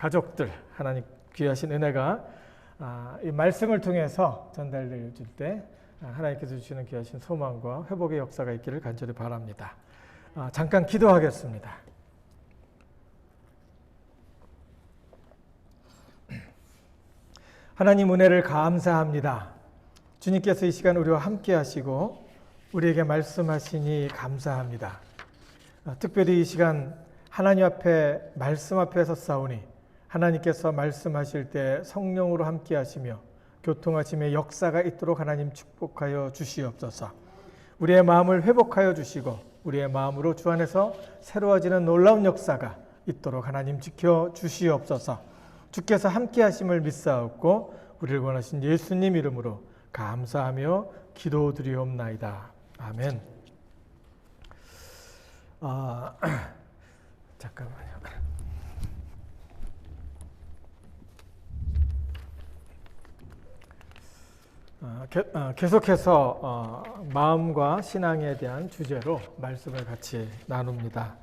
가족들, 하나님 귀하신 은혜가 이 말씀을 통해서 전달되어질 때 하나님께서 주시는 귀하신 소망과 회복의 역사가 있기를 간절히 바랍니다. 잠깐 기도하겠습니다. 하나님 은혜를 감사합니다. 주님께서 이 시간 우리와 함께 하시고 우리에게 말씀하시니 감사합니다. 특별히 이 시간 하나님 앞에 말씀 앞에서 싸우니 하나님께서 말씀하실 때 성령으로 함께 하시며 교통하심의 역사가 있도록 하나님 축복하여 주시옵소서. 우리의 마음을 회복하여 주시고 우리의 마음으로 주 안에서 새로워지는 놀라운 역사가 있도록 하나님 지켜 주시옵소서. 주께서 함께 하심을 믿사옵고 우리를 원하신 예수님 이름으로 감사하며 기도드리옵나이다. 아멘. 잠깐만요. 계속해서 마음과 신앙에 대한 주제로 말씀을 같이 나눕니다.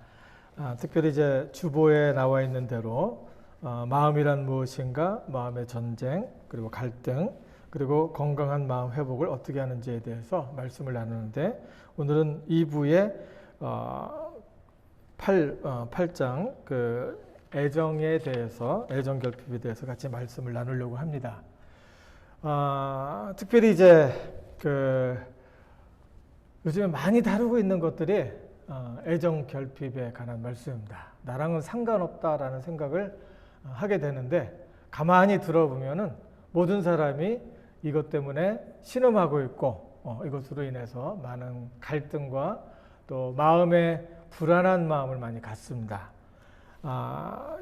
특별히 이제 주보에 나와 있는 대로 마음이란 무엇인가, 마음의 전쟁, 그리고 갈등, 그리고 건강한 마음 회복을 어떻게 하는지에 대해서 말씀을 나누는데 오늘은 2부의 8장 그 애정에 대해서, 애정 결핍에 대해서 같이 말씀을 나누려고 합니다. 특별히 이제 요즘에 많이 다루고 있는 것들이 애정 결핍에 관한 말씀입니다. 나랑은 상관없다라는 생각을 하게 되는데 가만히 들어보면은 모든 사람이 이것 때문에 신음하고 있고 이것으로 인해서 많은 갈등과 또 마음의 불안한 마음을 많이 갖습니다.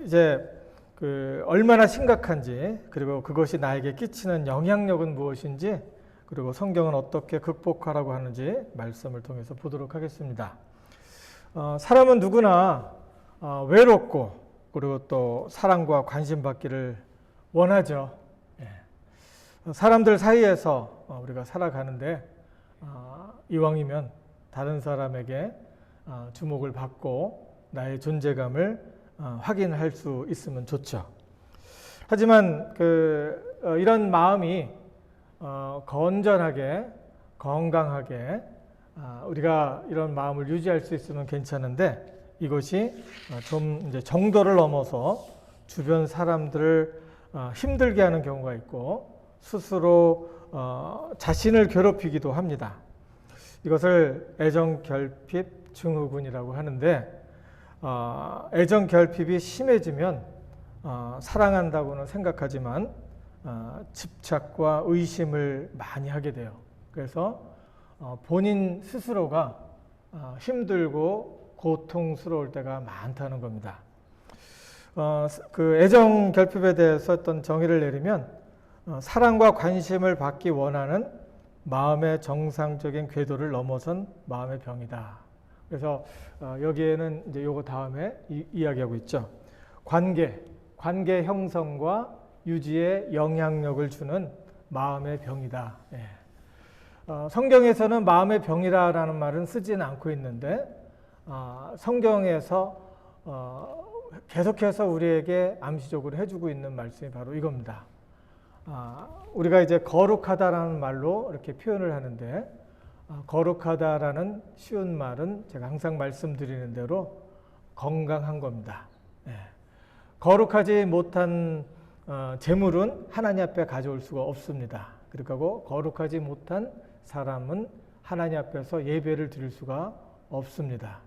이제 얼마나 심각한지, 그리고 그것이 나에게 끼치는 영향력은 무엇인지, 그리고 성경은 어떻게 극복하라고 하는지 말씀을 통해서 보도록 하겠습니다. 사람은 누구나 외롭고 그리고 또 사랑과 관심 받기를 원하죠. 사람들 사이에서 우리가 살아가는데 이왕이면 다른 사람에게 주목을 받고 나의 존재감을 확인할 수 있으면 좋죠. 하지만 이런 마음이 건전하게, 건강하게 우리가 이런 마음을 유지할 수 있으면 괜찮은데 이것이 좀 이제 정도를 넘어서 주변 사람들을 힘들게 하는 경우가 있고 스스로 자신을 괴롭히기도 합니다. 이것을 애정 결핍 증후군이라고 하는데 애정 결핍이 심해지면 사랑한다고는 생각하지만 집착과 의심을 많이 하게 돼요. 그래서 본인 스스로가 힘들고 고통스러울 때가 많다는 겁니다. 애정 결핍에 대해서 어떤 정의를 내리면 사랑과 관심을 받기 원하는 마음의 정상적인 궤도를 넘어선 마음의 병이다. 그래서 여기에는 이제 요거 다음에 이야기하고 있죠. 관계 형성과 유지에 영향력을 주는 마음의 병이다. 성경에서는 마음의 병이라는 말은 쓰지는 않고 있는데 성경에서 계속해서 우리에게 암시적으로 해주고 있는 말씀이 바로 이겁니다. 우리가 이제 거룩하다라는 말로 이렇게 표현을 하는데 거룩하다라는 쉬운 말은 제가 항상 말씀드리는 대로 건강한 겁니다. 거룩하지 못한 재물은 하나님 앞에 가져올 수가 없습니다. 그리고 거룩하지 못한 사람은 하나님 앞에서 예배를 드릴 수가 없습니다.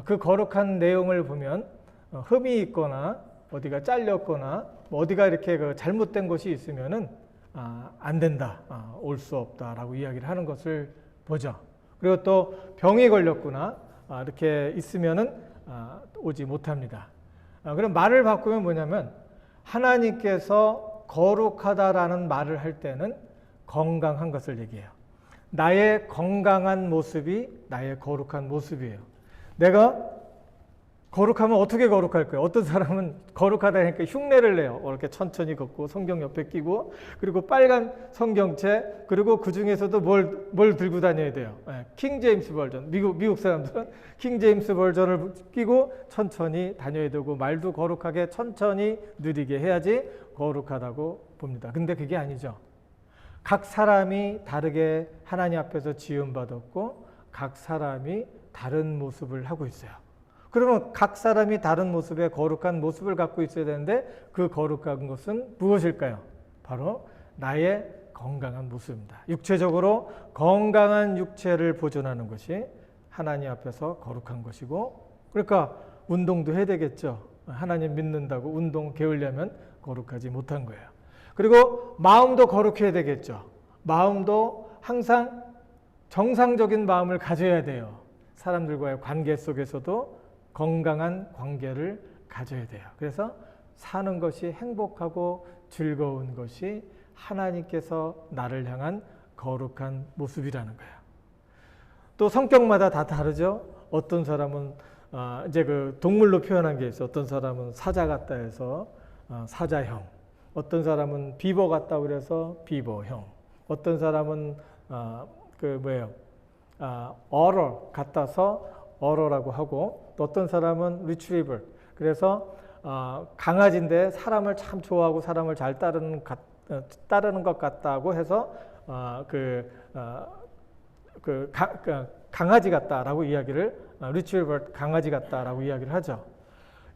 그 거룩한 내용을 보면 흠이 있거나 어디가 잘렸거나 어디가 이렇게 잘못된 것이 있으면은 안 된다, 올 수 없다라고 이야기를 하는 것을 보죠. 그리고 또 병이 걸렸구나 이렇게 있으면은 오지 못합니다. 그럼 말을 바꾸면 뭐냐면 하나님께서 거룩하다라는 말을 할 때는 건강한 것을 얘기해요. 나의 건강한 모습이 나의 거룩한 모습이에요. 내가 거룩하면 어떻게 거룩할 거예요? 어떤 사람은 거룩하다니까 흉내를 내요. 이렇게 천천히 걷고 성경 옆에 끼고 그리고 빨간 성경책 그리고 그 중에서도 뭘 들고 다녀야 돼요? 킹 제임스 버전. 미국 사람들은 킹 제임스 버전을 끼고 천천히 다녀야 되고 말도 거룩하게 천천히 느리게 해야지 거룩하다고 봅니다. 근데 그게 아니죠. 각 사람이 다르게 하나님 앞에서 지음받았고 각 사람이 다른 모습을 하고 있어요. 그러면 각 사람이 다른 모습의 거룩한 모습을 갖고 있어야 되는데 그 거룩한 것은 무엇일까요? 바로 나의 건강한 모습입니다. 육체적으로 건강한 육체를 보존하는 것이 하나님 앞에서 거룩한 것이고 그러니까 운동도 해야 되겠죠. 하나님 믿는다고 운동 게으르려면 거룩하지 못한 거예요. 그리고 마음도 거룩해야 되겠죠. 마음도 항상 정상적인 마음을 가져야 돼요. 사람들과의 관계 속에서도 건강한 관계를 가져야 돼요. 그래서 사는 것이 행복하고 즐거운 것이 하나님께서 나를 향한 거룩한 모습이라는 거예요. 또 성격마다 다 다르죠. 어떤 사람은 이제 그 동물로 표현한 게 있어요. 어떤 사람은 사자 같다 해서 사자형, 어떤 사람은 비버 같다 그래서 비버형, 어떤 사람은 어러 같아서 어러라고 하고 또 어떤 사람은 리트리버 그래서 강아지인데 사람을 참 좋아하고 사람을 잘 따르는 것 같다고 해서 강아지 같다라고 이야기를 리트리버 강아지 같다라고 이야기를 하죠.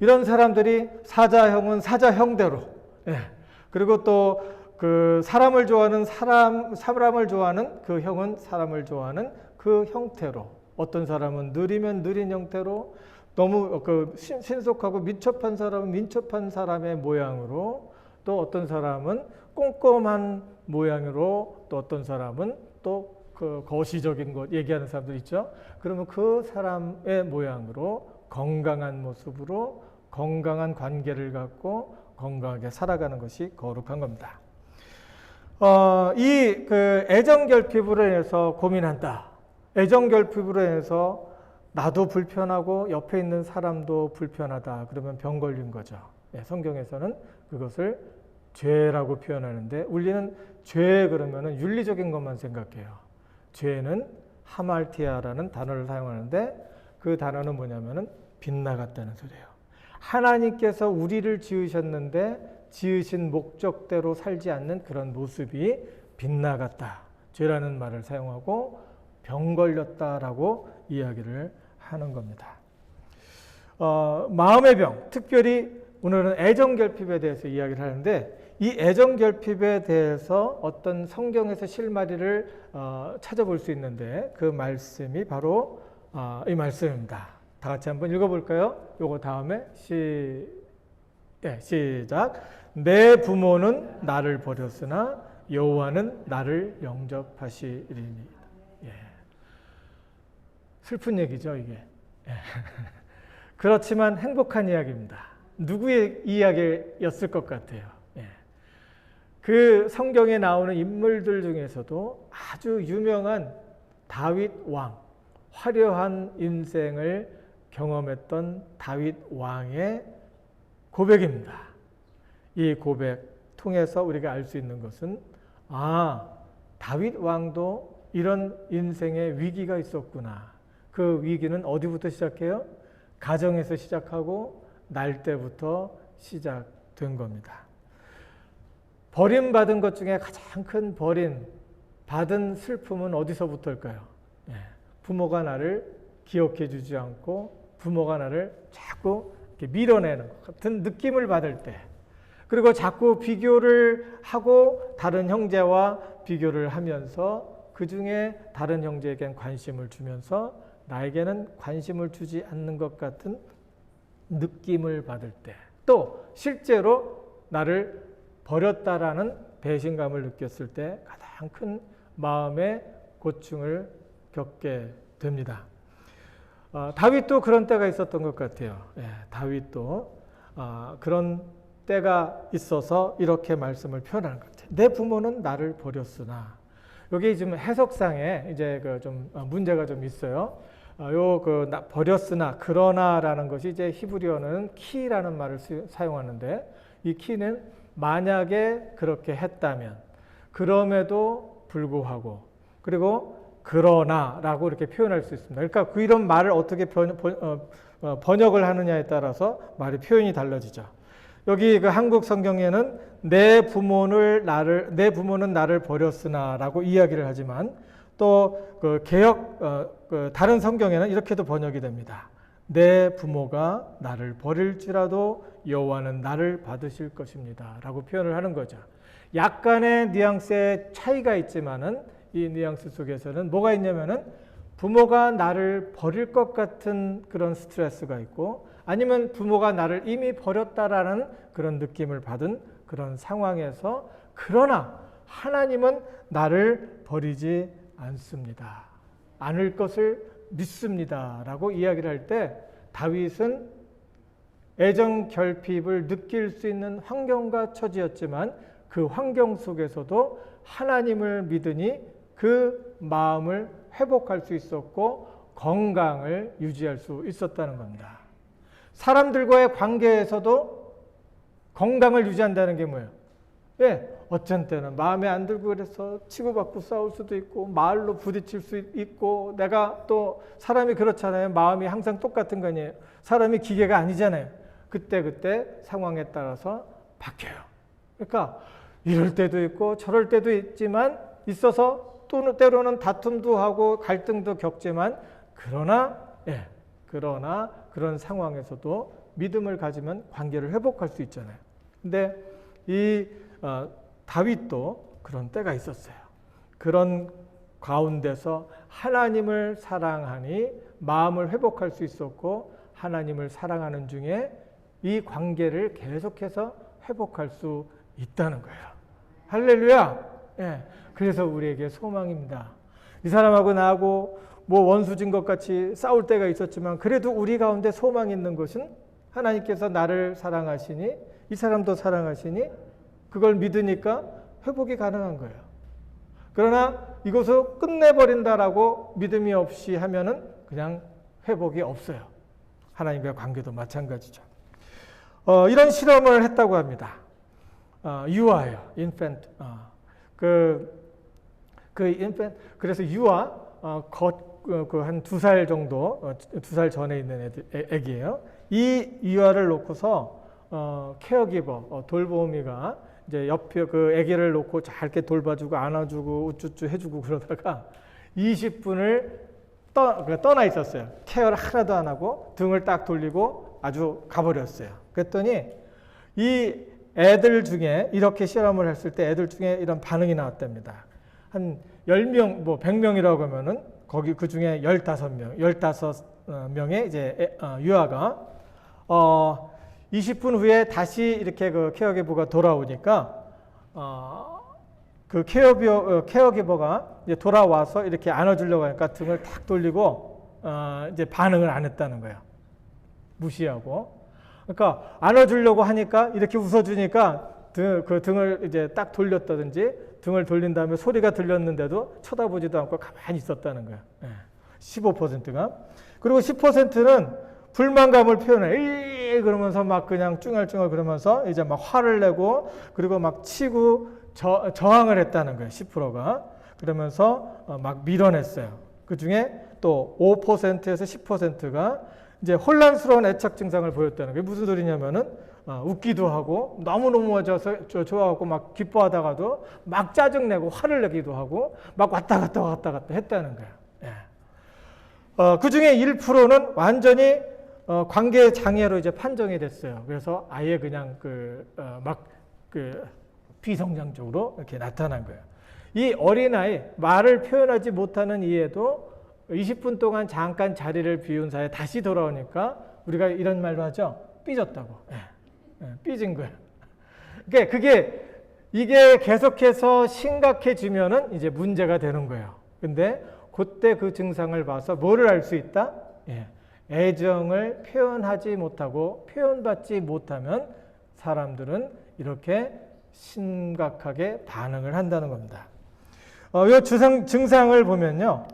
이런 사람들이 사자형은 사자형대로 그리고 또 그 사람을 좋아하는 사람을 좋아하는 그 형은 사람을 좋아하는 그 형태로 어떤 사람은 느리면 느린 형태로 너무 신속하고 민첩한 사람은 민첩한 사람의 모양으로 또 어떤 사람은 꼼꼼한 모양으로 또 어떤 사람은 또 그 거시적인 것 얘기하는 사람들 있죠. 그러면 그 사람의 모양으로 건강한 모습으로 건강한 관계를 갖고 건강하게 살아가는 것이 거룩한 겁니다. 이 애정결핍으로 인해서 고민한다. 애정결핍으로 인해서 나도 불편하고 옆에 있는 사람도 불편하다. 그러면 병 걸린 거죠. 성경에서는 그것을 죄라고 표현하는데 우리는 죄 그러면은 윤리적인 것만 생각해요. 죄는 하말티아라는 단어를 사용하는데 그 단어는 뭐냐면은 빗나갔다는 소리예요. 하나님께서 우리를 지으셨는데 지으신 목적대로 살지 않는 그런 모습이 빗나갔다. 죄라는 말을 사용하고 병 걸렸다라고 이야기를 하는 겁니다. 마음의 병, 특별히 오늘은 애정결핍에 대해서 이야기를 하는데 이 애정결핍에 대해서 어떤 성경에서 실마리를 찾아볼 수 있는데 그 말씀이 바로 이 말씀입니다. 다 같이 한번 읽어볼까요? 요거 다음에 시작. 내 부모는 나를 버렸으나 여호와는 나를 영접하시리니. 슬픈 얘기죠, 이게. 그렇지만 행복한 이야기입니다. 누구의 이야기였을 것 같아요. 그 성경에 나오는 인물들 중에서도 아주 유명한 다윗 왕, 화려한 인생을 경험했던 다윗 왕의 고백입니다. 이 고백 통해서 우리가 알 수 있는 것은 다윗 왕도 이런 인생의 위기가 있었구나. 그 위기는 어디부터 시작해요? 가정에서 시작하고 날 때부터 시작된 겁니다. 버림받은 것 중에 가장 큰 버림받은 슬픔은 어디서부터일까요? 부모가 나를 기억해 주지 않고 부모가 나를 자꾸 이렇게 밀어내는 것 같은 느낌을 받을 때, 그리고 자꾸 비교를 하고 다른 형제와 비교를 하면서 그 중에 다른 형제에겐 관심을 주면서 나에게는 관심을 주지 않는 것 같은 느낌을 받을 때, 또 실제로 나를 버렸다라는 배신감을 느꼈을 때 가장 큰 마음의 고충을 겪게 됩니다. 다윗도 그런 때가 있었던 것 같아요. 다윗도 그런 때가 있어서 이렇게 말씀을 표현하는 것 같아요. 내 부모는 나를 버렸으나, 여기 지금 해석상에 이제 좀 문제가 좀 있어요. 버렸으나 그러나라는 것이 이제 히브리어는 키라는 말을 사용하는데 이 키는 만약에 그렇게 했다면 그럼에도 불구하고 그리고 그러나라고 이렇게 표현할 수 있습니다. 그러니까 이런 말을 어떻게 번역을 하느냐에 따라서 말의 표현이 달라지죠. 여기 그 한국 성경에는 내 부모는 나를 버렸으나라고 이야기를 하지만 또 그 다른 성경에는 이렇게도 번역이 됩니다. 내 부모가 나를 버릴지라도 여호와는 나를 받으실 것입니다라고 표현을 하는 거죠. 약간의 뉘앙스의 차이가 있지만은 이 뉘앙스 속에서는 뭐가 있냐면은 부모가 나를 버릴 것 같은 그런 스트레스가 있고 아니면 부모가 나를 이미 버렸다라는 그런 느낌을 받은 그런 상황에서 그러나 하나님은 나를 버리지 않습니다. 않을 것을 믿습니다라고 이야기를 할 때 다윗은 애정 결핍을 느낄 수 있는 환경과 처지였지만 그 환경 속에서도 하나님을 믿으니 그 마음을 회복할 수 있었고 건강을 유지할 수 있었다는 겁니다. 사람들과의 관계에서도 건강을 유지한다는 게 뭐예요? 예, 어쩐 때는 마음에 안 들고 그래서 치고받고 싸울 수도 있고 말로 부딪힐 수 있고 내가 또 사람이 그렇잖아요. 마음이 항상 똑같은 거 아니에요. 사람이 기계가 아니잖아요. 그때 상황에 따라서 바뀌어요. 그러니까 이럴 때도 있고 저럴 때도 있지만 있어서 또 때로는 다툼도 하고 갈등도 겪지만 그러나 그런 상황에서도 믿음을 가지면 관계를 회복할 수 있잖아요. 근데 이 다윗도 그런 때가 있었어요. 그런 가운데서 하나님을 사랑하니 마음을 회복할 수 있었고 하나님을 사랑하는 중에 이 관계를 계속해서 회복할 수 있다는 거예요. 할렐루야! 예, 그래서 우리에게 소망입니다. 이 사람하고 나하고 뭐 원수진 것 같이 싸울 때가 있었지만 그래도 우리 가운데 소망이 있는 것은 하나님께서 나를 사랑하시니 이 사람도 사랑하시니 그걸 믿으니까 회복이 가능한 거예요. 그러나 이것을 끝내버린다라고 믿음이 없이 하면은 그냥 회복이 없어요. 하나님과의 관계도 마찬가지죠. 이런 실험을 했다고 합니다. 유아예요. 인펜트. 그래서 유아 한 2살 정도, 2살 전에 있는 애기예요. 이 유아를 놓고서 케어기버, 돌보미가 이제 옆에 그 아기를 놓고 잘 이렇게 돌봐주고 안아주고 우쭈쭈 해주고 그러다가 20분을 떠나 있었어요. 케어를 하나도 안 하고 등을 딱 돌리고 아주 가버렸어요. 그랬더니 이 애들 중에 이렇게 실험을 했을 때 애들 중에 이런 반응이 나왔답니다. 한 10명, 100명이라고 하면은 거기 그 중에 15명의 이제 유아가 20분 후에 다시 이렇게 그 케어기버가 돌아오니까 그 케어기버가 이제 돌아와서 이렇게 안아주려고 하니까 등을 탁 돌리고 이제 반응을 안 했다는 거예요. 무시하고. 그러니까 안아주려고 하니까 이렇게 웃어주니까 그 등을 이제 딱 돌렸다든지 등을 돌린 다음에 소리가 들렸는데도 쳐다보지도 않고 가만히 있었다는 거예요. 15%가. 그리고 10%는 불만감을 표현해. 그러면서 막 그냥 쭝얼쭝얼 그러면서 이제 막 화를 내고 그리고 막 치고 저항을 했다는 거예요. 10%가. 그러면서 막 밀어냈어요. 그 중에 또 5%에서 10%가 이제 혼란스러운 애착 증상을 보였다는 게 무슨 소리냐면은 웃기도 하고 너무너무 좋아하고 막 기뻐하다가도 막 짜증내고 화를 내기도 하고 막 왔다 갔다 했다는 거예요. 예. 그 중에 1%는 완전히 관계 장애로 이제 판정이 됐어요. 그래서 아예 그냥 비성장적으로 이렇게 나타난 거예요. 이 어린아이, 말을 표현하지 못하는 이에도 20분 동안 잠깐 자리를 비운 사이에 다시 돌아오니까 우리가 이런 말로 하죠. 삐졌다고. 삐진 거예요. 이게 계속해서 심각해지면은 이제 문제가 되는 거예요. 근데 그때 그 증상을 봐서 뭐를 알 수 있다? 애정을 표현하지 못하고 표현받지 못하면 사람들은 이렇게 심각하게 반응을 한다는 겁니다. 이 증상을 보면요.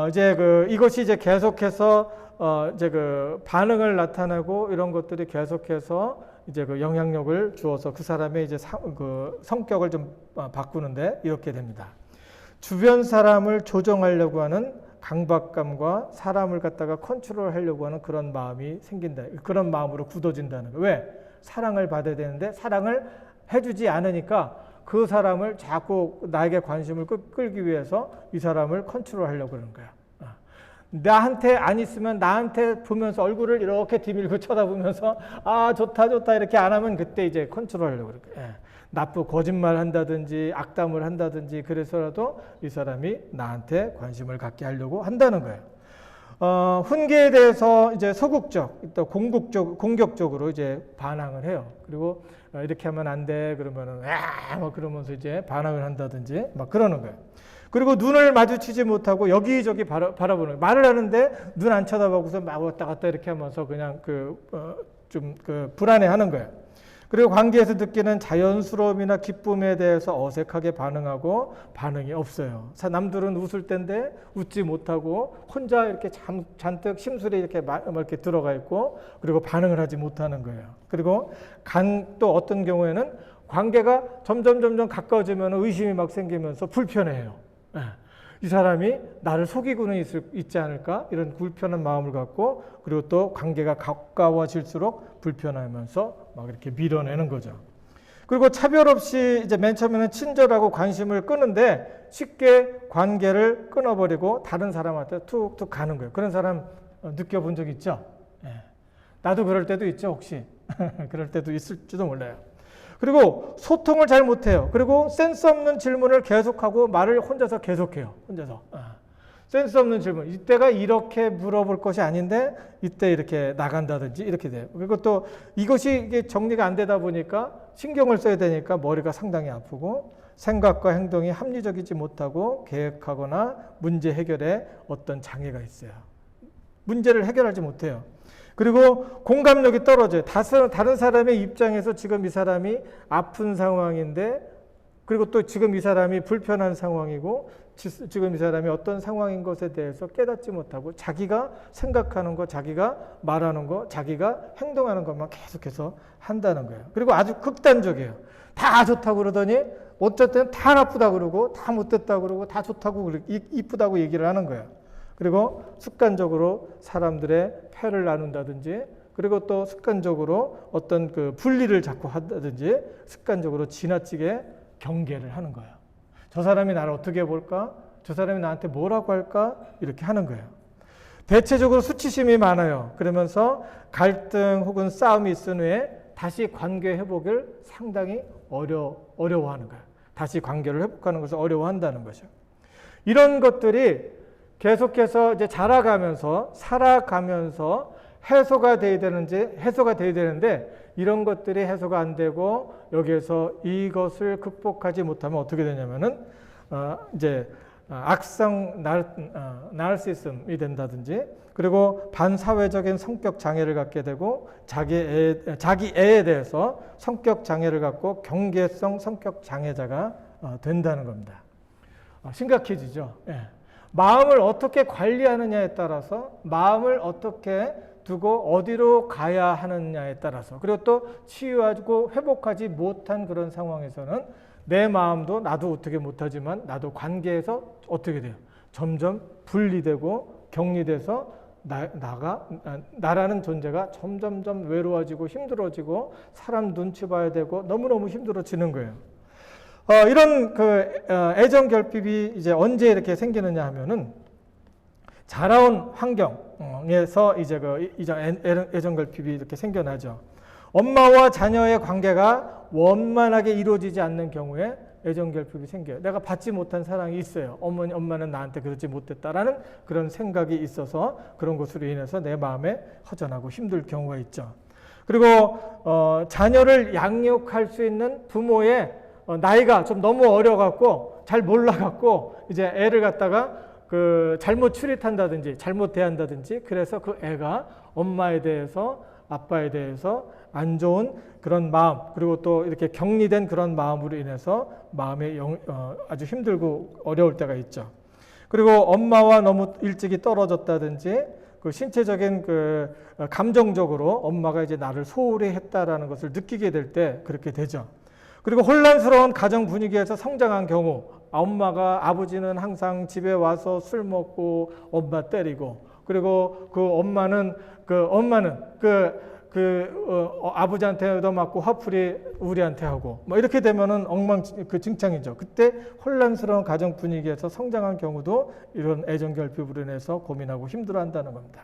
이제 이것이 이제 계속해서 이제 반응을 나타내고 이런 것들이 계속해서 이제 영향력을 주어서 그 사람의 이제 성격을 좀 바꾸는데 이렇게 됩니다. 주변 사람을 조정하려고 하는 강박감과 사람을 갖다가 컨트롤하려고 하는 그런 마음이 생긴다. 그런 마음으로 굳어진다는 거예요. 왜? 사랑을 받아야 되는데 사랑을 해주지 않으니까 그 사람을 자꾸 나에게 관심을 끌기 위해서 이 사람을 컨트롤하려고 그러는 거야. 나한테 안 있으면 나한테 보면서 얼굴을 이렇게 뒤밀고 쳐다보면서 아 좋다 좋다 이렇게 안 하면 그때 이제 컨트롤하려고 그럴 거야. 나쁘고 거짓말 한다든지 악담을 한다든지 그래서라도 이 사람이 나한테 관심을 갖게 하려고 한다는 거예요. 훈계에 대해서 이제 소극적, 또 공격적으로 이제 반항을 해요. 그리고 이렇게 하면 안 돼 그러면은 막 그러면서 이제 반항을 한다든지 막 그러는 거예요. 그리고 눈을 마주치지 못하고 여기저기 바라보는 거예요. 말을 하는데 눈 안 쳐다보고서 막 왔다 갔다 이렇게 하면서 그냥 좀 불안해하는 거예요. 그리고 관계에서 느끼는 자연스러움이나 기쁨에 대해서 어색하게 반응하고 반응이 없어요. 남들은 웃을 때인데 웃지 못하고 혼자 이렇게 잔뜩 심술이 이렇게 들어가 있고 그리고 반응을 하지 못하는 거예요. 그리고 또 어떤 경우에는 관계가 점점 가까워지면 의심이 막 생기면서 불편해요. 이 사람이 나를 속이고는 있지 않을까 이런 불편한 마음을 갖고 그리고 또 관계가 가까워질수록 불편하면서 막 이렇게 밀어내는 거죠. 그리고 차별 없이 이제 맨 처음에는 친절하고 관심을 끄는데 쉽게 관계를 끊어버리고 다른 사람한테 툭툭 가는 거예요. 그런 사람 느껴본 적 있죠? 나도 그럴 때도 있죠, 혹시? 그럴 때도 있을지도 몰라요. 그리고 소통을 잘 못해요. 그리고 센스 없는 질문을 계속하고 말을 혼자서 계속해요. 혼자서. 센스 없는 질문. 이때가 이렇게 물어볼 것이 아닌데 이때 이렇게 나간다든지 이렇게 돼요. 그리고 또 이것이 이게 정리가 안 되다 보니까 신경을 써야 되니까 머리가 상당히 아프고 생각과 행동이 합리적이지 못하고 계획하거나 문제 해결에 어떤 장애가 있어요. 문제를 해결하지 못해요. 그리고 공감력이 떨어져요. 다른 사람의 입장에서 지금 이 사람이 아픈 상황인데 그리고 또 지금 이 사람이 불편한 상황이고 지금 이 사람이 어떤 상황인 것에 대해서 깨닫지 못하고 자기가 생각하는 거, 자기가 말하는 거, 자기가 행동하는 것만 계속해서 한다는 거예요. 그리고 아주 극단적이에요. 다 좋다고 그러더니 어쨌든 다 나쁘다고 그러고 다 못됐다고 그러고 다 좋다고 이쁘다고 얘기를 하는 거예요. 그리고 습관적으로 사람들의 패를 나눈다든지 그리고 또 습관적으로 어떤 분리를 자꾸 한다든지 습관적으로 지나치게 경계를 하는 거예요. 저 사람이 나를 어떻게 볼까? 저 사람이 나한테 뭐라고 할까? 이렇게 하는 거예요. 대체적으로 수치심이 많아요. 그러면서 갈등 혹은 싸움이 있은 후에 다시 관계 회복을 상당히 어려워하는 거예요. 다시 관계를 회복하는 것을 어려워한다는 거죠. 이런 것들이 계속해서 이제 살아가면서 해소가 돼야 되는데 이런 것들이 해소가 안 되고 여기에서 이것을 극복하지 못하면 어떻게 되냐면은 이제 악성 나르시즘이 된다든지 그리고 반사회적인 성격 장애를 갖게 되고 자기 애에 대해서 성격 장애를 갖고 경계성 성격 장애자가 된다는 겁니다. 심각해지죠. 예. 마음을 어떻게 관리하느냐에 따라서 마음을 어떻게 두고 어디로 가야 하느냐에 따라서 그리고 또 치유하고 회복하지 못한 그런 상황에서는 내 마음도 나도 어떻게 못하지만 나도 관계에서 어떻게 돼요? 점점 분리되고 격리돼서 나라는 존재가 점점점 외로워지고 힘들어지고 사람 눈치 봐야 되고 너무너무 힘들어지는 거예요. 이런 애정 결핍이 이제 언제 이렇게 생기느냐 하면은 자라온 환경에서 이제 애정 결핍이 이렇게 생겨나죠. 엄마와 자녀의 관계가 원만하게 이루어지지 않는 경우에 애정 결핍이 생겨요. 내가 받지 못한 사랑이 있어요. 엄마는 나한테 그러지 못했다라는 그런 생각이 있어서 그런 것으로 인해서 내 마음에 허전하고 힘들 경우가 있죠. 그리고 자녀를 양육할 수 있는 부모의 나이가 좀 너무 어려갖고 잘 몰라갖고 이제 애를 갖다가 잘못 추릿한다든지 잘못 대한다든지 그래서 그 애가 엄마에 대해서 아빠에 대해서 안 좋은 그런 마음 그리고 또 이렇게 격리된 그런 마음으로 인해서 마음이 아주 힘들고 어려울 때가 있죠. 그리고 엄마와 너무 일찍이 떨어졌다든지 그 신체적인 그 감정적으로 엄마가 이제 나를 소홀히 했다라는 것을 느끼게 될 때 그렇게 되죠. 그리고 혼란스러운 가정 분위기에서 성장한 경우 엄마가 아버지는 항상 집에 와서 술 먹고 엄마 때리고 그리고 엄마는 아버지한테 얻어맞고 화풀이 우리한테 하고 뭐 이렇게 되면은 증창이죠. 그때 혼란스러운 가정 분위기에서 성장한 경우도 이런 애정 결핍으로 인해서 고민하고 힘들어한다는 겁니다.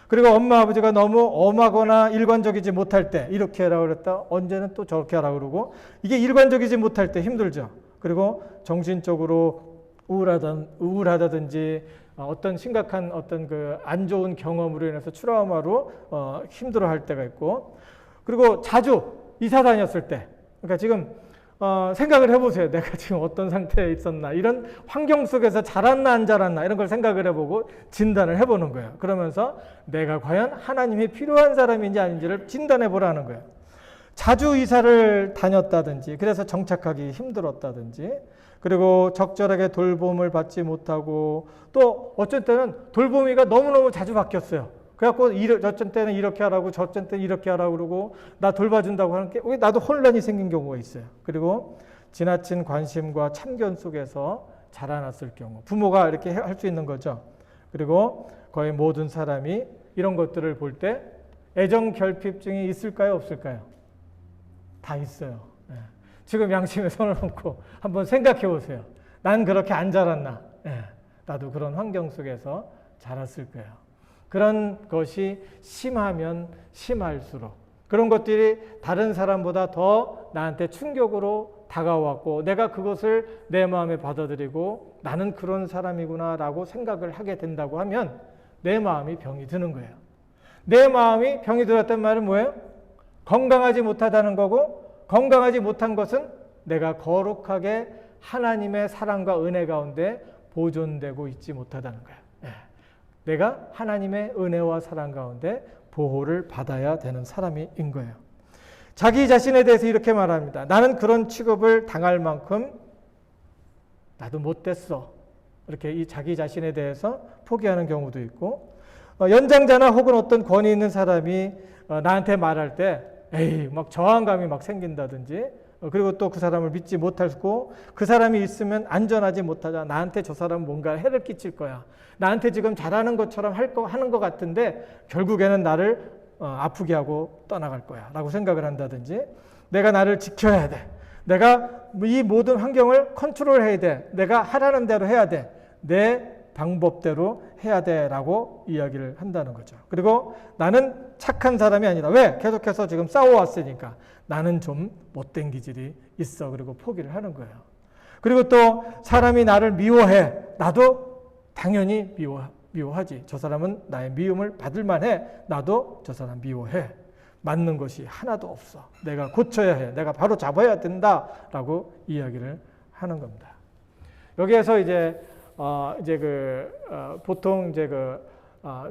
그리고 엄마 아버지가 너무 엄하거나 일관적이지 못할 때 이렇게 하라고 그랬다 언제는 또 저렇게 하라고 그러고 이게 일관적이지 못할 때 힘들죠. 그리고 정신적으로 우울하다든지 어떤 심각한 어떤 그 안 좋은 경험으로 인해서 트라우마로 힘들어할 때가 있고 그리고 자주 이사 다녔을 때 그러니까 지금 생각을 해보세요. 내가 지금 어떤 상태에 있었나 이런 환경 속에서 자랐나 안 자랐나 이런 걸 생각을 해보고 진단을 해보는 거예요. 그러면서 내가 과연 하나님이 필요한 사람인지 아닌지를 진단해 보라는 거예요. 자주 이사를 다녔다든지 그래서 정착하기 힘들었다든지 그리고 적절하게 돌봄을 받지 못하고 또 어쩐 때는 돌보미가 너무너무 자주 바뀌었어요. 그래갖고 어쩐 때는 이렇게 하라고 저쩐 때는 이렇게 하라고 그러고 나 돌봐준다고 하는 게 나도 혼란이 생긴 경우가 있어요. 그리고 지나친 관심과 참견 속에서 자라났을 경우 부모가 이렇게 할 수 있는 거죠. 그리고 거의 모든 사람이 이런 것들을 볼 때 애정 결핍증이 있을까요 없을까요? 다 있어요. 네. 지금 양심에 손을 얹고 한번 생각해 보세요. 난 그렇게 안 자랐나? 네. 나도 그런 환경 속에서 자랐을 거예요. 그런 것이 심하면 심할수록 그런 것들이 다른 사람보다 더 나한테 충격으로 다가왔고 내가 그것을 내 마음에 받아들이고 나는 그런 사람이구나 라고 생각을 하게 된다고 하면 내 마음이 병이 드는 거예요. 내 마음이 병이 들었단 말은 뭐예요? 건강하지 못하다는 거고 건강하지 못한 것은 내가 거룩하게 하나님의 사랑과 은혜 가운데 보존되고 있지 못하다는 거예요. 내가 하나님의 은혜와 사랑 가운데 보호를 받아야 되는 사람인 거예요. 자기 자신에 대해서 이렇게 말합니다. 나는 그런 취급을 당할 만큼 나도 못됐어. 이렇게 이 자기 자신에 대해서 포기하는 경우도 있고 연장자나 혹은 어떤 권위 있는 사람이 나한테 말할 때 에이 막 저항감이 막 생긴다든지 그리고 또 그 사람을 믿지 못하고 그 사람이 있으면 안전하지 못하자. 나한테 저 사람은 뭔가 해를 끼칠 거야. 나한테 지금 잘하는 것처럼 하는 것 같은데 결국에는 나를 아프게 하고 떠나갈 거야 라고 생각을 한다든지 내가 나를 지켜야 돼. 내가 이 모든 환경을 컨트롤해야 돼. 내가 하라는 대로 해야 돼. 내 방법대로 해야 돼 라고 이야기를 한다는 거죠. 그리고 나는 착한 사람이 아니다. 왜? 계속해서 지금 싸워왔으니까. 나는 좀 못된 기질이 있어. 그리고 포기를 하는 거예요. 그리고 또 사람이 나를 미워해. 나도 당연히 미워하지. 저 사람은 나의 미움을 받을 만해. 나도 저 사람 미워해. 맞는 것이 하나도 없어. 내가 고쳐야 해. 내가 바로 잡아야 된다. 라고 이야기를 하는 겁니다. 여기에서 보통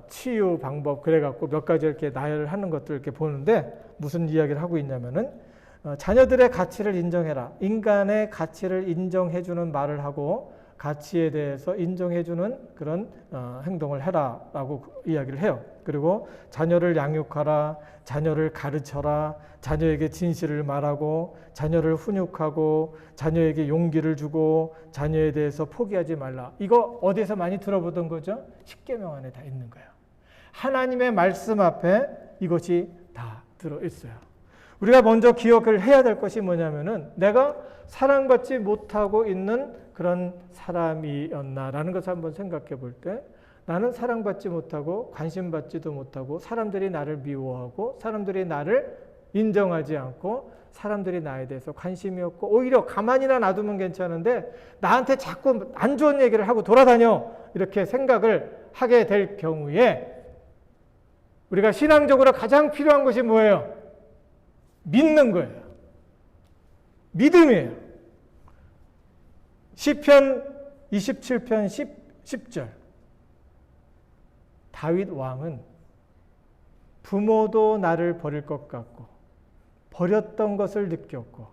치유 방법 그래갖고 몇 가지 이렇게 나열을 하는 것들 이렇게 보는데 무슨 이야기를 하고 있냐면은 자녀들의 가치를 인정해라. 인간의 가치를 인정해주는 말을 하고 가치에 대해서 인정해주는 그런 행동을 해라라고 이야기를 해요. 그리고 자녀를 양육하라, 자녀를 가르쳐라, 자녀에게 진실을 말하고, 자녀를 훈육하고, 자녀에게 용기를 주고, 자녀에 대해서 포기하지 말라. 이거 어디서 많이 들어보던 거죠? 십계명 안에 다 있는 거예요. 하나님의 말씀 앞에 이것이 다 들어있어요. 우리가 먼저 기억을 해야 될 것이 뭐냐면은 내가 사랑받지 못하고 있는 그런 사람이었나라는 것을 한번 생각해 볼 때 나는 사랑받지 못하고 관심받지도 못하고 사람들이 나를 미워하고 사람들이 나를 인정하지 않고 사람들이 나에 대해서 관심이 없고 오히려 가만히나 놔두면 괜찮은데 나한테 자꾸 안 좋은 얘기를 하고 돌아다녀 이렇게 생각을 하게 될 경우에 우리가 신앙적으로 가장 필요한 것이 뭐예요? 믿는 거예요. 믿음이에요. 시편 27편 10절 다윗 왕은 부모도 나를 버릴 것 같고 버렸던 것을 느꼈고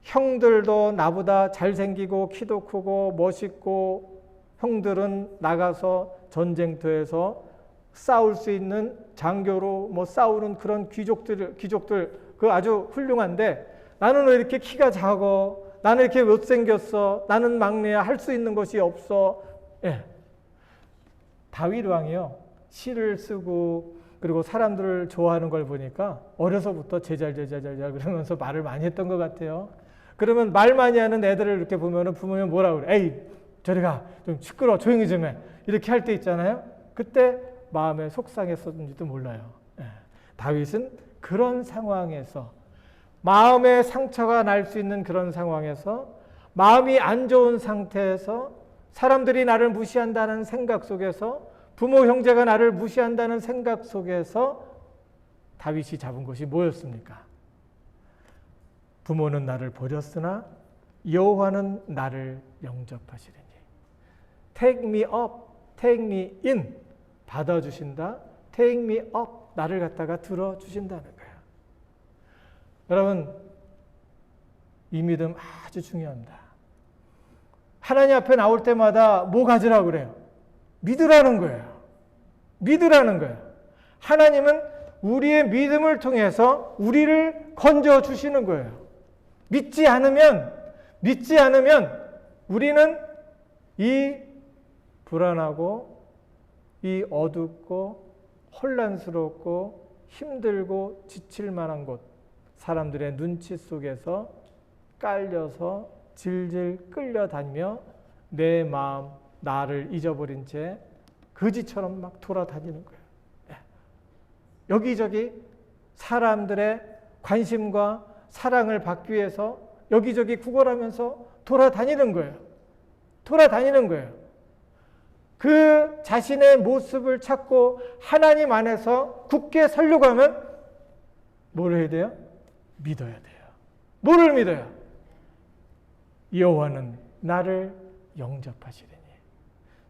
형들도 나보다 잘생기고 키도 크고 멋있고 형들은 나가서 전쟁터에서 싸울 수 있는 장교로 뭐 싸우는 그런 귀족들 그 아주 훌륭한데 나는 왜 이렇게 키가 작어? 나는 이렇게 못생겼어? 나는 막내야. 할 수 있는 것이 없어. 예. 다윗 왕이요. 시를 쓰고 그리고 사람들을 좋아하는 걸 보니까 어려서부터 제잘 그러면서 말을 많이 했던 것 같아요. 그러면 말 많이 하는 애들을 이렇게 보면은 부모님 뭐라 그래? 에이, 저리 가. 좀 시끄러워. 조용히 좀 해. 이렇게 할 때 있잖아요. 그때 마음에 속상했었는지도 몰라요. 예. 다윗은 그런 상황에서 마음의 상처가 날 수 있는 그런 상황에서 마음이 안 좋은 상태에서 사람들이 나를 무시한다는 생각 속에서 부모 형제가 나를 무시한다는 생각 속에서 다윗이 잡은 것이 뭐였습니까? 부모는 나를 버렸으나 여호와는 나를 영접하시리니. Take me up, take me in. 받아주신다. Take me up. 나를 갖다가 들어주신다는 거예요. 여러분, 이 믿음 아주 중요합니다. 하나님 앞에 나올 때마다 뭐 가지라고 그래요? 믿으라는 거예요. 믿으라는 거예요. 하나님은 우리의 믿음을 통해서 우리를 건져주시는 거예요. 믿지 않으면 우리는 이 불안하고 이 어둡고 혼란스럽고 힘들고 지칠 만한 곳, 사람들의 눈치 속에서 깔려서 질질 끌려다니며 내 마음, 나를 잊어버린 채 거지처럼 막 돌아다니는 거예요. 여기저기 사람들의 관심과 사랑을 받기 위해서 여기저기 구걸하면서 돌아다니는 거예요. 돌아다니는 거예요. 그 자신의 모습을 찾고 하나님 안에서 굳게 서려고 하면 뭘 해야 돼요? 믿어야 돼요. 뭐를 믿어요? 여호와는 나를 영접하시리니.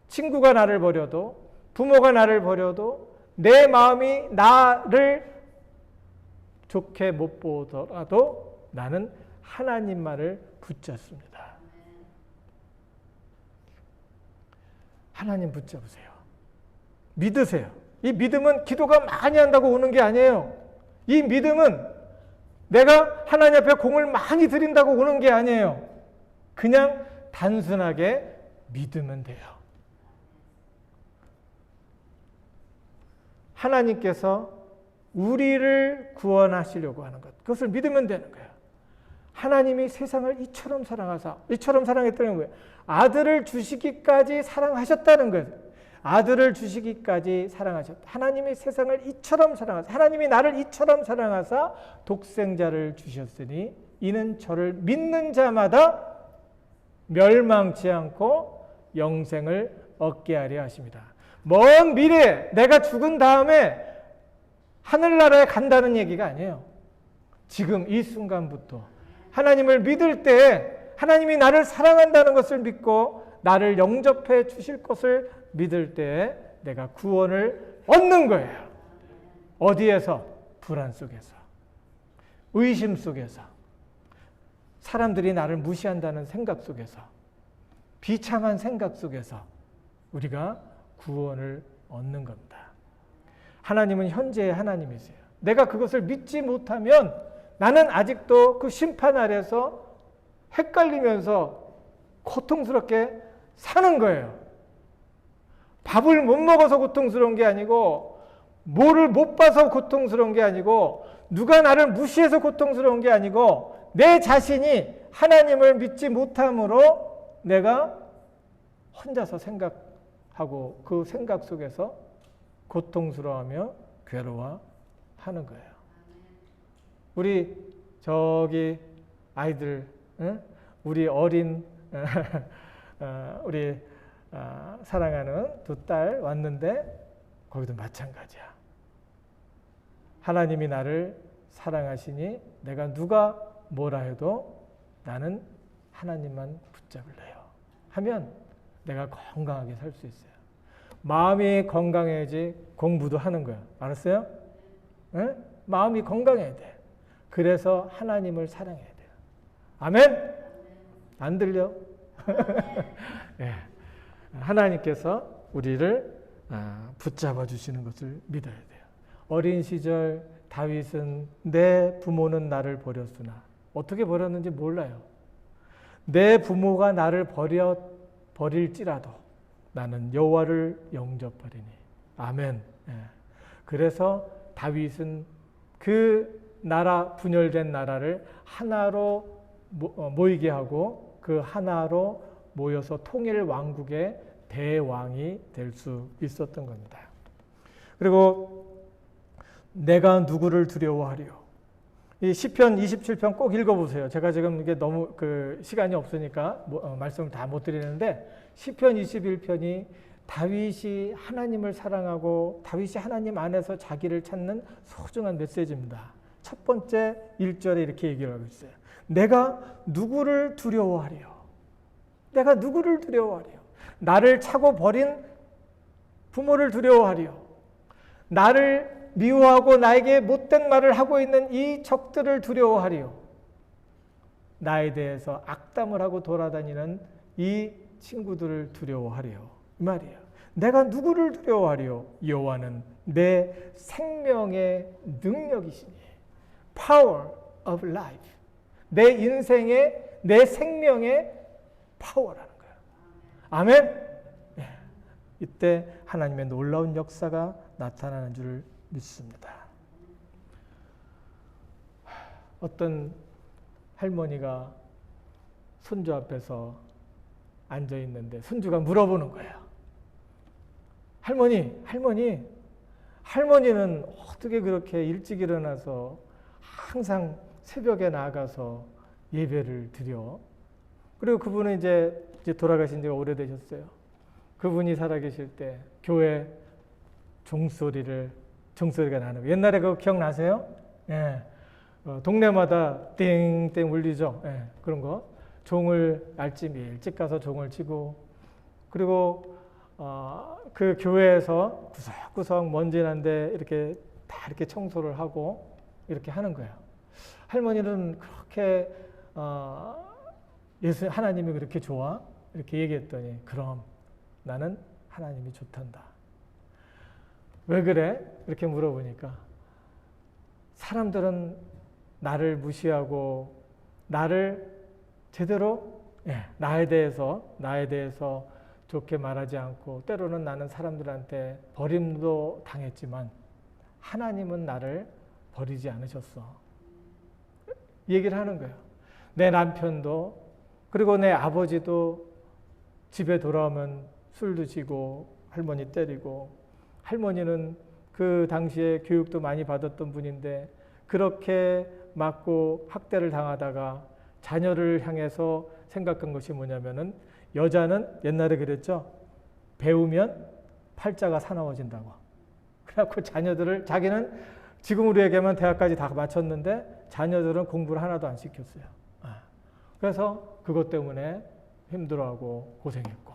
친구가 나를 버려도 부모가 나를 버려도 내 마음이 나를 좋게 못 보더라도 나는 하나님만을 붙잡습니다. 하나님 붙잡으세요. 믿으세요. 이 믿음은 기도가 많이 한다고 오는 게 아니에요. 이 믿음은 내가 하나님 앞에 공을 많이 들인다고 오는 게 아니에요. 그냥 단순하게 믿으면 돼요. 하나님께서 우리를 구원하시려고 하는 것, 그것을 믿으면 되는 거예요. 하나님이 세상을 이처럼 사랑하사, 이처럼 사랑했다는 거예요. 아들을 주시기까지 사랑하셨다는 거예요. 아들을 주시기까지 사랑하셨다. 하나님이 세상을 이처럼 사랑하사, 하나님이 나를 이처럼 사랑하사 독생자를 주셨으니 이는 저를 믿는 자마다 멸망치 않고 영생을 얻게 하려 하십니다. 먼 미래에 내가 죽은 다음에 하늘나라에 간다는 얘기가 아니에요. 지금 이 순간부터 하나님을 믿을 때 하나님이 나를 사랑한다는 것을 믿고 나를 영접해 주실 것을 믿을 때 내가 구원을 얻는 거예요. 어디에서? 불안 속에서, 의심 속에서, 사람들이 나를 무시한다는 생각 속에서, 비참한 생각 속에서 우리가 구원을 얻는 겁니다. 하나님은 현재의 하나님이세요. 내가 그것을 믿지 못하면 나는 아직도 그 심판 아래서 헷갈리면서 고통스럽게 사는 거예요. 밥을 못 먹어서 고통스러운 게 아니고, 뭐를 못 봐서 고통스러운 게 아니고, 누가 나를 무시해서 고통스러운 게 아니고, 내 자신이 하나님을 믿지 못함으로 내가 혼자서 생각하고 그 생각 속에서 고통스러워하며 괴로워하는 거예요. 우리 저기 아이들, 우리 어린 우리 사랑하는 두 딸 왔는데 거기도 마찬가지야. 하나님이 나를 사랑하시니 내가 누가 뭐라 해도 나는 하나님만 붙잡을래요 하면 내가 건강하게 살 수 있어요. 마음이 건강해야지 공부도 하는 거야. 알았어요? 네? 마음이 건강해야 돼. 그래서 하나님을 사랑해야 돼요. 아멘? 안 들려? 네. 하나님께서 우리를 붙잡아 주시는 것을 믿어야 돼요. 어린 시절 다윗은 내 부모는 나를 버렸으나 어떻게 버렸는지 몰라요. 내 부모가 나를 버릴지라도 나는 여호와를 영접하리니. 아멘. 그래서 다윗은 그 나라 분열된 나라를 하나로 모이게 하고 그 하나로 모여서 통일 왕국의 대왕이 될 수 있었던 겁니다. 그리고 내가 누구를 두려워하리요? 이 시편 27편 꼭 읽어보세요. 제가 지금 이게 너무 시간이 없으니까 말씀을 다 못 드리는데 시편 21편이 다윗이 하나님을 사랑하고 다윗이 하나님 안에서 자기를 찾는 소중한 메시지입니다. 첫 번째 1절에 이렇게 얘기를 하고 있어요. 내가 누구를 두려워하리요? 내가 누구를 두려워하리요? 나를 차고 버린 부모를 두려워하리요? 나를 미워하고 나에게 못된 말을 하고 있는 이 적들을 두려워하리요? 나에 대해서 악담을 하고 돌아다니는 이 친구들을 두려워하리요? 이 말이에요. 내가 누구를 두려워하리요? 여호와는 내 생명의 능력이시니. Power of life. 내 인생의, 내 생명의 파워라는 거예요. 아멘? 네. 이때 하나님의 놀라운 역사가 나타나는 줄 믿습니다. 어떤 할머니가 손주 앞에서 앉아 있는데 손주가 물어보는 거예요. 할머니는 어떻게 그렇게 일찍 일어나서 항상 새벽에 나가서 예배를 드려? 그리고 그분은 이제 돌아가신 지가 오래되셨어요. 그분이 살아계실 때 교회 종소리가 나는 거. 옛날에 그거 기억나세요? 예. 동네마다 띵띵 울리죠. 예. 그런 거. 종을 아침 일찍 가서 종을 치고, 그리고 그 교회에서 구석구석 먼지 난데 이렇게 다 이렇게 청소를 하고 이렇게 하는 거예요. 할머니는 그렇게 하나님이 그렇게 좋아? 이렇게 얘기했더니 그럼 나는 하나님이 좋단다. 왜 그래? 이렇게 물어보니까 사람들은 나를 무시하고 나를 제대로 나에 대해서 좋게 말하지 않고 때로는 나는 사람들한테 버림도 당했지만 하나님은 나를 버리지 않으셨어. 얘기를 하는 거예요. 내 남편도 그리고 내 아버지도 집에 돌아오면 술 드시고 할머니 때리고, 할머니는 그 당시에 교육도 많이 받았던 분인데 그렇게 맞고 학대를 당하다가 자녀를 향해서 생각한 것이 뭐냐면은 여자는 옛날에 그랬죠. 배우면 팔자가 사나워진다고. 그래갖고 자녀들을, 자기는 지금으로 얘기하면 대학까지 다 마쳤는데 자녀들은 공부를 하나도 안 시켰어요. 그래서 그것 때문에 힘들어하고 고생했고,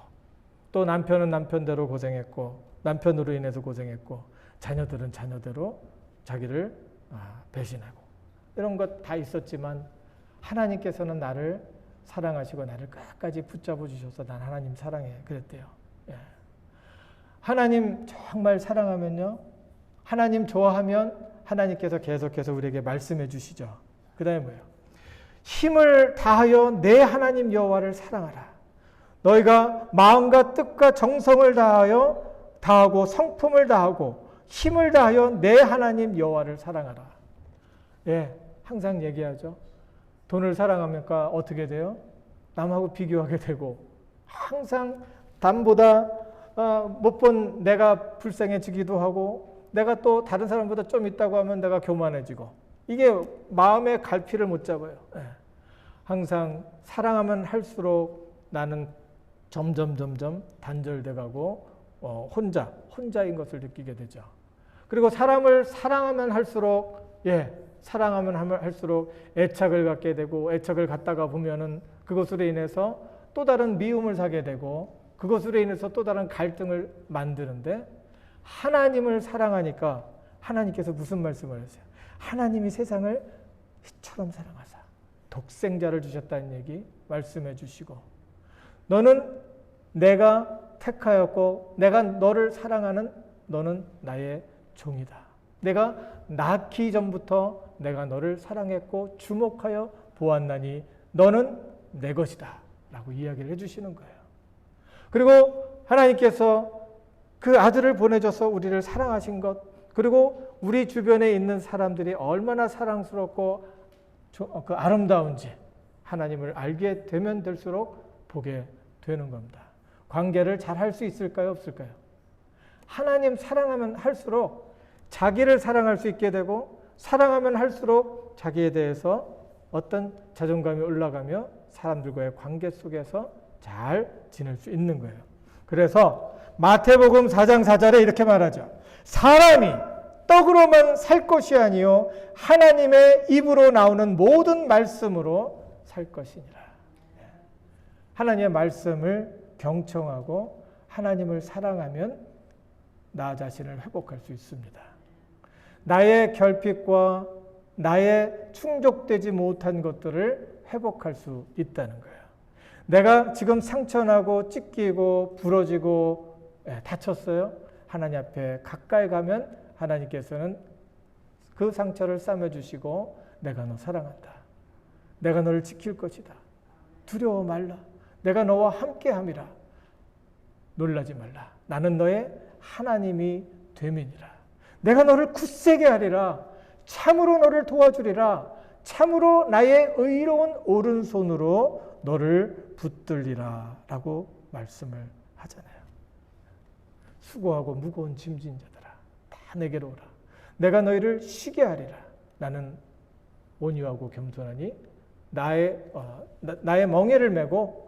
또 남편은 남편대로 고생했고, 남편으로 인해서 고생했고, 자녀들은 자녀대로 자기를 배신하고, 이런 것 다 있었지만 하나님께서는 나를 사랑하시고 나를 끝까지 붙잡아 주셔서 난 하나님 사랑해 그랬대요. 하나님 정말 사랑하면요, 하나님 좋아하면 하나님께서 계속해서 우리에게 말씀해 주시죠. 그 다음에 뭐예요? 힘을 다하여 내 하나님 여호와를 사랑하라. 너희가 마음과 뜻과 정성을 다하고 성품을 다하고 힘을 다하여 내 하나님 여호와를 사랑하라. 항상 얘기하죠. 돈을 사랑하니까 어떻게 돼요? 남하고 비교하게 되고, 항상 남보다 못 본 내가 불쌍해지기도 하고, 내가 또 다른 사람보다 좀 있다고 하면 내가 교만해지고, 이게 마음의 갈피를 못 잡아요. 항상 사랑하면 할수록 나는 점점 단절돼 가고 혼자인 것을 느끼게 되죠. 그리고 사람을 사랑하면 할수록 애착을 갖게 되고, 애착을 갖다가 보면은 그것으로 인해서 또 다른 미움을 사게 되고, 그것으로 인해서 또 다른 갈등을 만드는데, 하나님을 사랑하니까 하나님께서 무슨 말씀을 하세요? 하나님이 세상을 이처럼 사랑하사 독생자를 주셨다는 얘기 말씀해 주시고, 너는 내가 택하였고 내가 너를 사랑하는 너는 나의 종이다. 내가 낳기 전부터 내가 너를 사랑했고 주목하여 보았나니 너는 내 것이다 라고 이야기를 해주시는 거예요. 그리고 하나님께서 그 아들을 보내줘서 우리를 사랑하신 것, 그리고 우리 주변에 있는 사람들이 얼마나 사랑스럽고 그 아름다운지 하나님을 알게 되면 될수록 보게 되는 겁니다. 관계를 잘 할 수 있을까요? 없을까요? 하나님 사랑하면 할수록 자기를 사랑할 수 있게 되고, 사랑하면 할수록 자기에 대해서 어떤 자존감이 올라가며 사람들과의 관계 속에서 잘 지낼 수 있는 거예요. 그래서 마태복음 4장 4절에 이렇게 말하죠. 사람이 떡으로만 살 것이 아니요 하나님의 입으로 나오는 모든 말씀으로 살 것이니라. 하나님의 말씀을 경청하고 하나님을 사랑하면 나 자신을 회복할 수 있습니다. 나의 결핍과 나의 충족되지 못한 것들을 회복할 수 있다는 거예요. 내가 지금 상처나고 찢기고 부러지고 다쳤어요. 하나님 앞에 가까이 가면 하나님께서는 그 상처를 싸매주시고 내가 너 사랑한다. 내가 너를 지킬 것이다. 두려워 말라. 내가 너와 함께함이라. 놀라지 말라. 나는 너의 하나님이 됨이니라. 내가 너를 굳세게 하리라. 참으로 너를 도와주리라. 참으로 나의 의로운 오른손으로 너를 붙들리라 라고 말씀을 하잖아요. 수고하고 무거운 짐진 자들아 다 내게로 오라. 내가 너희를 쉬게 하리라. 나는 온유하고 겸손하니 나의 멍에를 메고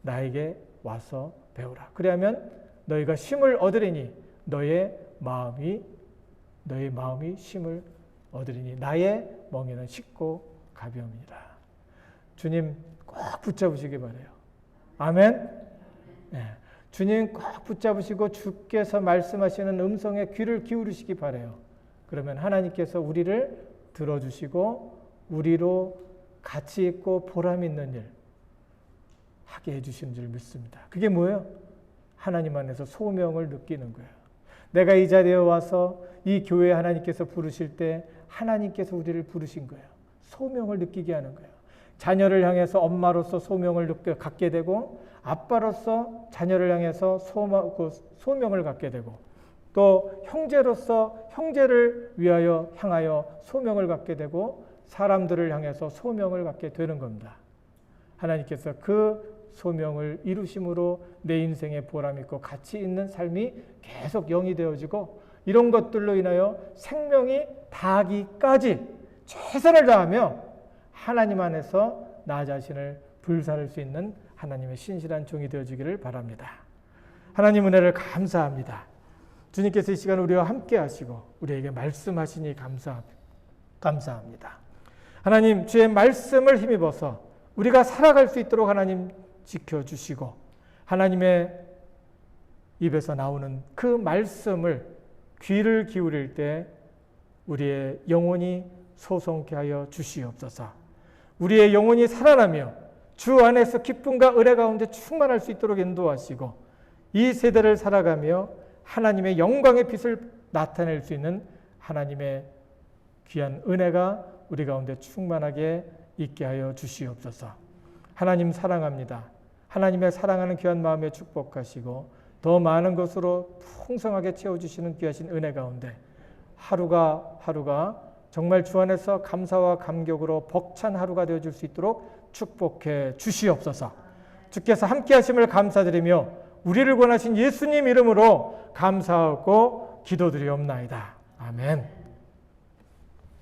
나에게 와서 배우라. 그리하면 너희가 쉼을 얻으리니 너의 마음이 쉼을 얻으리니 나의 멍에는 쉽고 가벼움이라. 주님 꼭 붙잡으시기 바라요. 아멘. 네. 주님 꼭 붙잡으시고 주께서 말씀하시는 음성에 귀를 기울이시기 바라요. 그러면 하나님께서 우리를 들어주시고 우리로 가치 있고 보람 있는 일 하게 해주시는 줄 믿습니다. 그게 뭐예요? 하나님 안에서 소명을 느끼는 거예요. 내가 이 자리에 와서 이 교회에 하나님께서 부르실 때 하나님께서 우리를 부르신 거예요. 소명을 느끼게 하는 거예요. 자녀를 향해서 엄마로서 소명을 갖게 되고 아빠로서 자녀를 향해서 소명을 갖게 되고 또 형제로서 형제를 향하여 소명을 갖게 되고 사람들을 향해서 소명을 갖게 되는 겁니다. 하나님께서 그 소명을 이루심으로 내 인생에 보람 있고 가치 있는 삶이 계속 영이 되어지고 이런 것들로 인하여 생명이 다하기까지 최선을 다하며 하나님 안에서 나 자신을 불사를 수 있는 하나님의 신실한 종이 되어지기를 바랍니다. 하나님 은혜를 감사합니다. 주님께서 이 시간 우리와 함께 하시고 우리에게 말씀하시니 감사합니다. 하나님 주의 말씀을 힘입어서 우리가 살아갈 수 있도록 하나님 지켜주시고 하나님의 입에서 나오는 그 말씀을 귀를 기울일 때 우리의 영혼이 소송케 하여 주시옵소서. 우리의 영혼이 살아나며 주 안에서 기쁨과 은혜 가운데 충만할 수 있도록 인도하시고 이 세대를 살아가며 하나님의 영광의 빛을 나타낼 수 있는 하나님의 귀한 은혜가 우리 가운데 충만하게 있게 하여 주시옵소서. 하나님 사랑합니다. 하나님의 사랑하는 귀한 마음에 축복하시고 더 많은 것으로 풍성하게 채워주시는 귀하신 은혜 가운데 하루가 정말 주 안에서 감사와 감격으로 벅찬 하루가 되어줄 수 있도록 축복해 주시옵소서. 주께서 함께 하심을 감사드리며 우리를 권하신 예수님 이름으로 감사하고 기도드리옵나이다. 아멘.